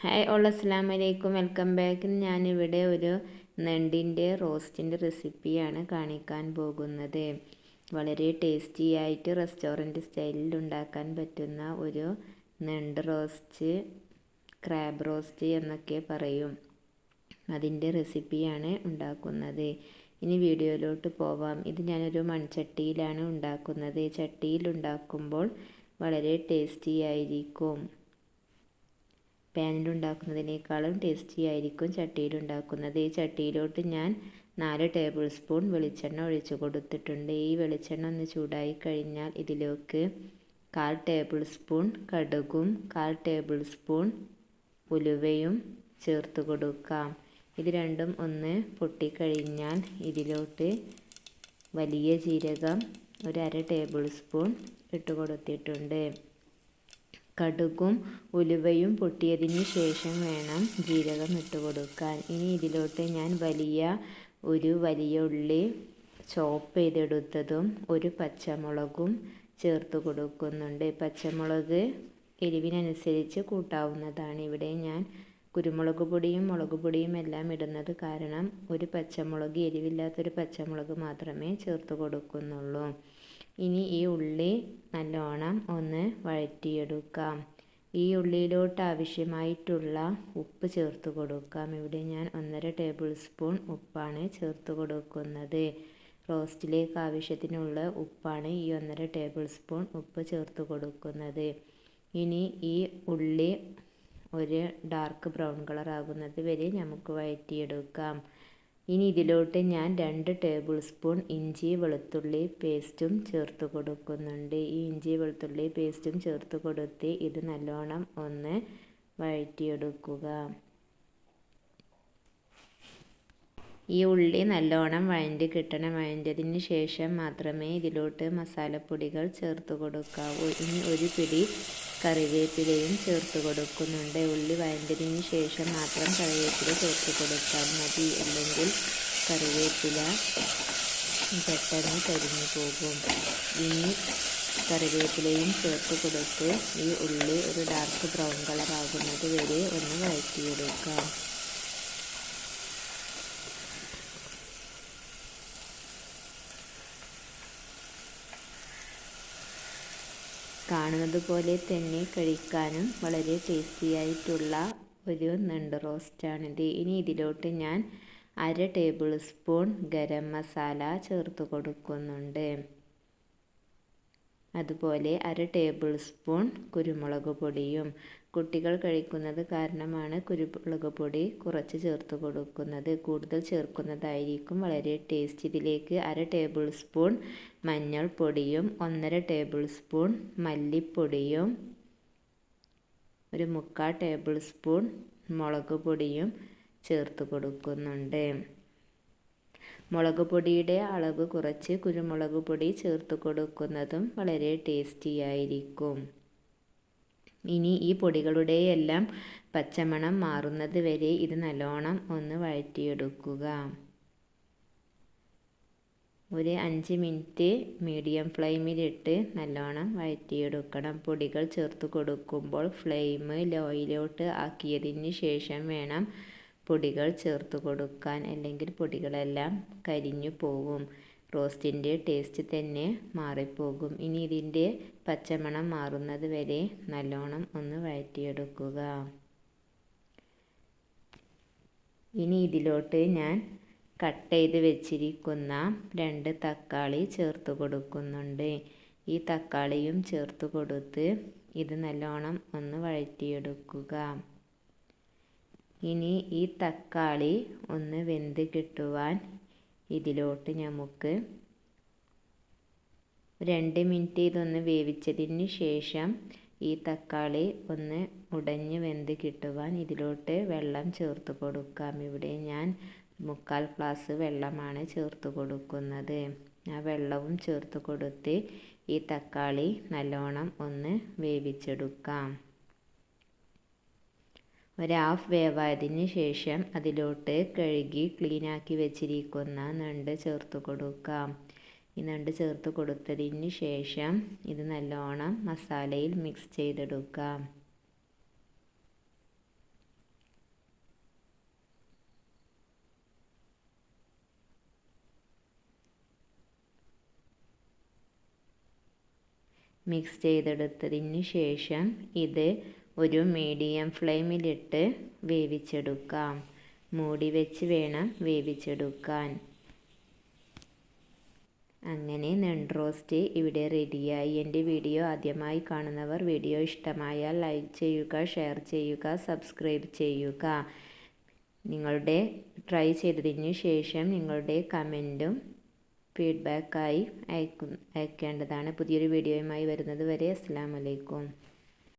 Hi അസ്സലാമു അലൈക്കും, welcome back. ഞാനിവിടെ ഒരു നെണ്ടിൻ്റെ റോസ്റ്റിൻ്റെ റെസിപ്പിയാണ് കാണിക്കാൻ പോകുന്നത്. വളരെ ടേസ്റ്റി ആയിട്ട് റെസ്റ്റോറൻറ്റ് സ്റ്റൈലിൽ ഉണ്ടാക്കാൻ പറ്റുന്ന ഒരു നെണ്ട് റോസ്റ്റ്, ക്രാബ് റോസ്റ്റ് എന്നൊക്കെ പറയും. അതിൻ്റെ റെസിപ്പിയാണ് ഉണ്ടാക്കുന്നത്. ഇനി വീഡിയോയിലോട്ട് പോവാം. ഇത് ഞാനൊരു മൺചട്ടിയിലാണ് ഉണ്ടാക്കുന്നത്. ചട്ടിയിൽ ഉണ്ടാക്കുമ്പോൾ വളരെ ടേസ്റ്റി ആയിരിക്കും. പാനിലുണ്ടാക്കുന്നതിനേക്കാളും ടേസ്റ്റി ആയിരിക്കും ചട്ടിയിലുണ്ടാക്കുന്നത്. ഈ ചട്ടിയിലോട്ട് ഞാൻ 4 ടേബിൾ സ്പൂൺ വെളിച്ചെണ്ണ ഒഴിച്ചു കൊടുത്തിട്ടുണ്ട്. ഈ വെളിച്ചെണ്ണ ഒന്ന് ചൂടായി കഴിഞ്ഞാൽ ഇതിലേക്ക് 1/4 ടേബിൾ സ്പൂൺ കടുകും 1/4 ടേബിൾ സ്പൂൺ ഉലുവയും ചേർത്ത് കൊടുക്കാം. ഇത് രണ്ടും ഒന്ന് പൊട്ടിക്കഴിഞ്ഞാൽ ഇതിലോട്ട് വലിയ ജീരകം 1/2 ടേബിൾ സ്പൂൺ ഇട്ട് കൊടുത്തിട്ടുണ്ട്. കടുകും ഉലുവയും പൊട്ടിയതിന് ശേഷം വേണം ജീരകം ഇട്ട് കൊടുക്കാൻ. ഇനി ഇതിലോട്ട് ഞാൻ വലിയ ഉള്ളി ചോപ്പ് ചെയ്തെടുത്തതും ഒരു പച്ചമുളകും ചേർത്ത് കൊടുക്കുന്നുണ്ട്. പച്ചമുളക് എരിവിനനുസരിച്ച് കൂട്ടാവുന്നതാണ്. ഇവിടെ ഞാൻ കുരുമുളക് പൊടിയും മുളക് പൊടിയും എല്ലാം ഇടുന്നത് കാരണം ഒരു പച്ചമുളക്, എരിവില്ലാത്തൊരു പച്ചമുളക് മാത്രമേ ചേർത്ത് കൊടുക്കുന്നുള്ളൂ. ഇനി ഈ ഉള്ളി നല്ലോണം ഒന്ന് വഴറ്റിയെടുക്കാം. ഈ ഉള്ളിയിലോട്ട് ആവശ്യമായിട്ടുള്ള ഉപ്പ് ചേർത്ത് കൊടുക്കാം. ഇവിടെ ഞാൻ 1.5 ടേബിൾ സ്പൂൺ ഉപ്പാണ് ചേർത്ത് കൊടുക്കുന്നത്. റോസ്റ്റിലേക്ക് ആവശ്യത്തിനുള്ള ഉപ്പാണ് ഈ 1.5 ടേബിൾ സ്പൂൺ ഉപ്പ് ചേർത്ത് കൊടുക്കുന്നത്. ഇനി ഈ ഉള്ളി ഒരു ഡാർക്ക് ബ്രൗൺ കളർ ആകുന്നത് വരെ നമുക്ക് വഴറ്റിയെടുക്കാം. ഇനി ഇതിലോട്ട് ഞാൻ 2 ടേബിൾ സ്പൂൺ ഇഞ്ചി വെളുത്തുള്ളി പേസ്റ്റും ചേർത്ത് കൊടുക്കുന്നുണ്ട്. ഈ ഇഞ്ചി വെളുത്തുള്ളി പേസ്റ്റും ചേർത്ത് കൊടുത്ത് ഇത് നല്ലോണം ഒന്ന് വഴറ്റിയെടുക്കുക. ഈ ഉള്ളി നല്ലോണം വഴണ്ടി കിട്ടണം. വഴണ്ടതിന് ശേഷം മാത്രമേ ഇതിലോട്ട് മസാലപ്പൊടികൾ ചേർത്ത് കൊടുക്കാവൂ. ഇനി ഒരു പിടി കറിവേപ്പിലയും ചേർത്ത് കൊടുക്കുന്നുണ്ട്. ഉള്ളി വഴണ്ടതിന് ശേഷം മാത്രം കറിവേപ്പില ചേർത്ത് കൊടുത്താൽ മതി, അല്ലെങ്കിൽ കറിവേപ്പില പെട്ടെന്ന് കരിഞ്ഞു പോകും. ഇനി കറിവേപ്പിലയും ചേർത്ത് കൊടുത്ത് ഈ ഉള്ളി ഒരു ഡാർക്ക് ബ്രൗൺ കളർ ആകുന്നത് വരെ ഒന്ന് വഴറ്റിയെടുക്കാം. കാണുന്നത് പോലെ തന്നെ കഴിക്കാനും വളരെ ടേസ്റ്റി ആയിട്ടുള്ള ഒരു നെണ്ട് റോസ്റ്റാണിത്. ഇനി ഇതിലോട്ട് ഞാൻ 1/2 ടേബിൾ സ്പൂൺ ഗരം മസാല ചേർത്ത് കൊടുക്കുന്നുണ്ട്. അതുപോലെ 1/2 ടേബിൾ സ്പൂൺ കുരുമുളക് പൊടിയും. കുട്ടികൾ കഴിക്കുന്നത് കാരണമാണ് കുരുമുളക് പൊടി കുറച്ച് ചേർത്ത് കൊടുക്കുന്നത്. കൂടുതൽ ചേർക്കുന്നതായിരിക്കും വളരെ ടേസ്റ്റ്. ഇതിലേക്ക് 1/2 ടേബിൾ സ്പൂൺ മഞ്ഞൾപ്പൊടിയും 1/2 ടേബിൾ സ്പൂൺ മല്ലിപ്പൊടിയും 1/4 ടേബിൾ സ്പൂൺ മുളക് പൊടിയും ചേർത്ത് കൊടുക്കുന്നുണ്ട്. മുളക് പൊടിയുടെ അളവ് കുറച്ച് കുരുമുളക് പൊടി ചേർത്ത് കൊടുക്കുന്നതും വളരെ ടേസ്റ്റി ആയിരിക്കും. ഇനി ഈ പൊടികളുടെയെല്ലാം പച്ചമണം മാറുന്നത് വരെ ഇത് നല്ലോണം ഒന്ന് വഴറ്റിയെടുക്കുക. ഒരു 5 മിനിറ്റ് മീഡിയം ഫ്ലെയിമിലിട്ട് നല്ലോണം വഴറ്റിയെടുക്കണം. പൊടികൾ ചേർത്ത് കൊടുക്കുമ്പോൾ ഫ്ലെയിം ലോയിലോട്ട് ആക്കിയതിന് ശേഷം വേണം പൊടികൾ ചേർത്ത് കൊടുക്കാൻ, അല്ലെങ്കിൽ പൊടികളെല്ലാം കരിഞ്ഞു പോകും. റോസ്റ്റിൻ്റെ ടേസ്റ്റ് തന്നെ മാറിപ്പോകും. ഇനി ഇതിൻ്റെ പച്ചമണം മാറുന്നത് വരെ നല്ലോണം ഒന്ന് വഴറ്റിയെടുക്കുക. ഇനി ഇതിലോട്ട് ഞാൻ കട്ട് ചെയ്ത് വെച്ചിരിക്കുന്ന 2 തക്കാളി ചേർത്ത് കൊടുക്കുന്നുണ്ട്. ഈ തക്കാളിയും ചേർത്ത് കൊടുത്ത് ഇത് നല്ലോണം ഒന്ന് വഴറ്റിയെടുക്കുക. ഇനി ഈ തക്കാളി ഒന്ന് വെന്ത് കിട്ടുവാൻ ഇതിലോട്ട് നമുക്ക് 2 മിനിറ്റ് ഇതൊന്ന് വേവിച്ചതിന് ശേഷം ഈ തക്കാളി ഒന്ന് ഉടഞ്ഞ് വെന്ത് കിട്ടുവാൻ ഇതിലോട്ട് വെള്ളം ചേർത്ത് കൊടുക്കാം. ഇവിടെ ഞാൻ 3/4 ഗ്ലാസ് വെള്ളമാണ് ചേർത്ത് കൊടുക്കുന്നത്. ആ വെള്ളവും ചേർത്ത് കൊടുത്ത് ഈ തക്കാളി നല്ലോണം ഒന്ന് വേവിച്ചെടുക്കാം. ഒരു ഹാഫ് വേവായതിന് ശേഷം അതിലോട്ട് കഴുകി ക്ലീനാക്കി വെച്ചിരിക്കുന്ന ഞണ്ട് ചേർത്ത് കൊടുക്കാം. ഈ ഞണ്ട് ചേർത്ത് കൊടുത്തതിന് ശേഷം ഇത് നല്ലോണം മസാലയിൽ മിക്സ് ചെയ്തെടുക്കാം. മിക്സ് ചെയ്തെടുത്തതിന് ശേഷം ഇത് ഒരു മീഡിയം ഫ്ലെയിമിലിട്ട് വേവിച്ചെടുക്കാം. മൂടി വെച്ച് വേണം വേവിച്ചെടുക്കാൻ. അങ്ങനെ നെണ്ട് റോസ്റ്റ് ഇവിടെ റെഡിയായി. എൻ്റെ വീഡിയോ ആദ്യമായി കാണുന്നവർ വീഡിയോ ഇഷ്ടമായാൽ ലൈക്ക് ചെയ്യുക, ഷെയർ ചെയ്യുക, സബ്സ്ക്രൈബ് ചെയ്യുക. നിങ്ങളുടെ ട്രൈ ചെയ്തതിന് ശേഷം നിങ്ങളുടെ കമൻറ്റും ഫീഡ്ബാക്കായി അയക്കേണ്ടതാണ്. പുതിയൊരു വീഡിയോയുമായി വരുന്നത് വരെ അസ്സലാമു അലൈക്കും.